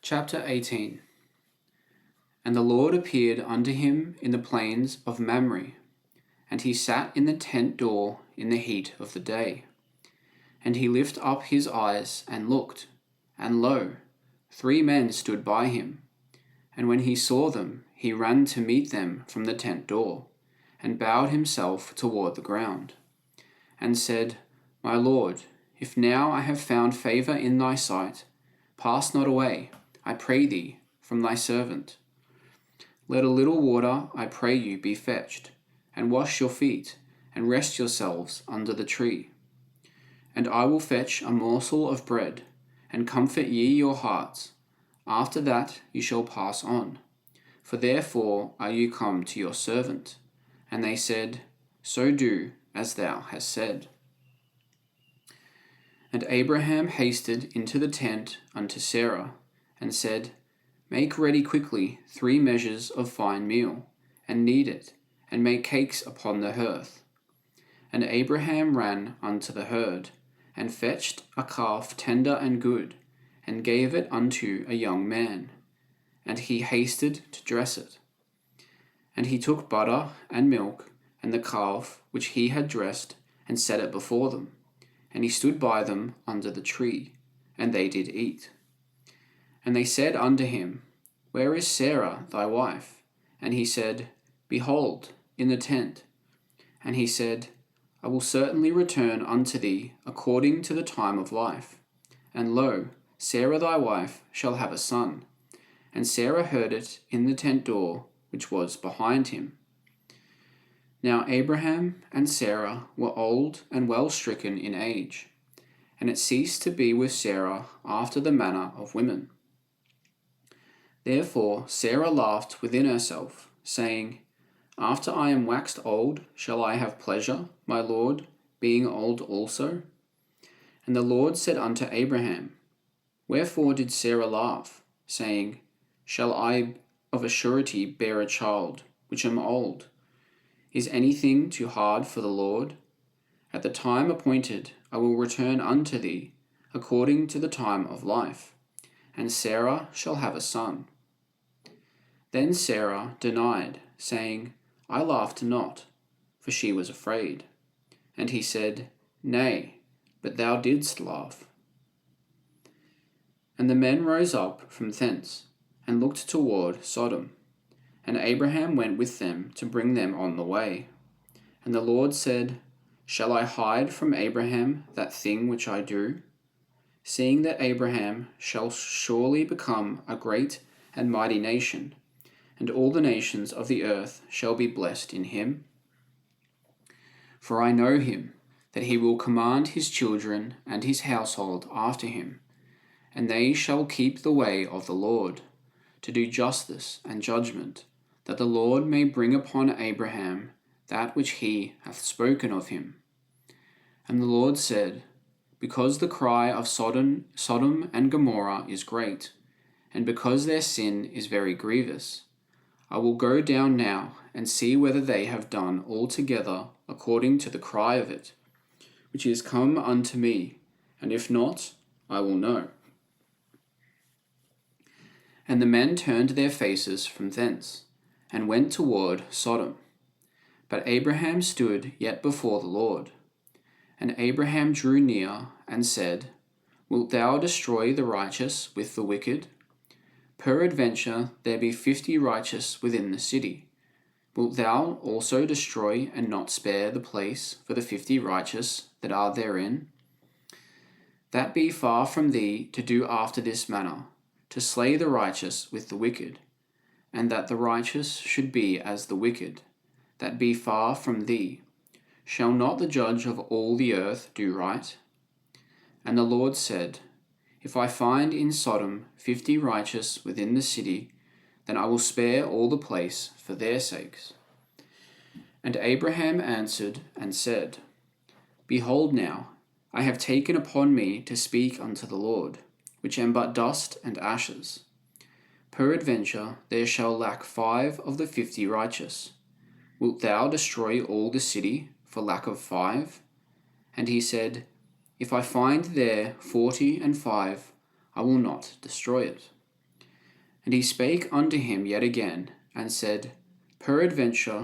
Chapter 18. And the Lord appeared unto him in the plains of Mamre, and he sat in the tent door in the heat of the day. And he lifted up his eyes and looked, and lo, 3 men stood by him. And when he saw them, he ran to meet them from the tent door, and bowed himself toward the ground, and said, My Lord, if now I have found favour in thy sight, pass not away, I pray thee, from thy servant. Let a little water, I pray you, be fetched, and wash your feet, and rest yourselves under the tree. And I will fetch a morsel of bread, and comfort ye your hearts. After that you shall pass on. For therefore are you come to your servant. And they said, So do as thou hast said. And Abraham hasted into the tent unto Sarah, and said, Make ready quickly 3 measures of fine meal, and knead it, and make cakes upon the hearth. And Abraham ran unto the herd, and fetched a calf tender and good, and gave it unto a young man, and he hasted to dress it. And he took butter and milk, and the calf which he had dressed, and set it before them. And he stood by them under the tree, and they did eat. And they said unto him, Where is Sarah thy wife? And he said, Behold, in the tent. And he said, I will certainly return unto thee according to the time of life. And lo, Sarah thy wife shall have a son. And Sarah heard it in the tent door which was behind him. Now Abraham and Sarah were old and well stricken in age, and it ceased to be with Sarah after the manner of women. Therefore Sarah laughed within herself, saying, After I am waxed old, shall I have pleasure, my Lord, being old also? And the Lord said unto Abraham, Wherefore did Sarah laugh, saying, Shall I of a surety bear a child, which am old? Is anything too hard for the Lord? At the time appointed I will return unto thee, according to the time of life, and Sarah shall have a son. Then Sarah denied, saying, I laughed not, for she was afraid. And he said, Nay, but thou didst laugh. And the men rose up from thence, and looked toward Sodom. And Abraham went with them to bring them on the way. And the Lord said, Shall I hide from Abraham that thing which I do? Seeing that Abraham shall surely become a great and mighty nation, and all the nations of the earth shall be blessed in him. For I know him, that he will command his children and his household after him, and they shall keep the way of the Lord, to do justice and judgment, that the Lord may bring upon Abraham that which he hath spoken of him. And the Lord said, Because the cry of Sodom and Gomorrah is great, and because their sin is very grievous, I will go down now and see whether they have done altogether according to the cry of it, which is come unto me, and if not, I will know. And the men turned their faces from thence, and went toward Sodom. But Abraham stood yet before the Lord. And Abraham drew near, and said, Wilt thou destroy the righteous with the wicked? Peradventure there be 50 righteous within the city. Wilt thou also destroy and not spare the place for the 50 righteous that are therein? That be far from thee to do after this manner, to slay the righteous with the wicked, and that the righteous should be as the wicked. That be far from thee. Shall not the judge of all the earth do right? And the Lord said, If I find in Sodom 50 righteous within the city, then I will spare all the place for their sakes. And Abraham answered and said, Behold now, I have taken upon me to speak unto the Lord, which am but dust and ashes. Peradventure there shall lack 5 of the 50 righteous. Wilt thou destroy all the city for lack of 5? And he said, If I find there 40 and 5, I will not destroy it. And he spake unto him yet again, and said, Peradventure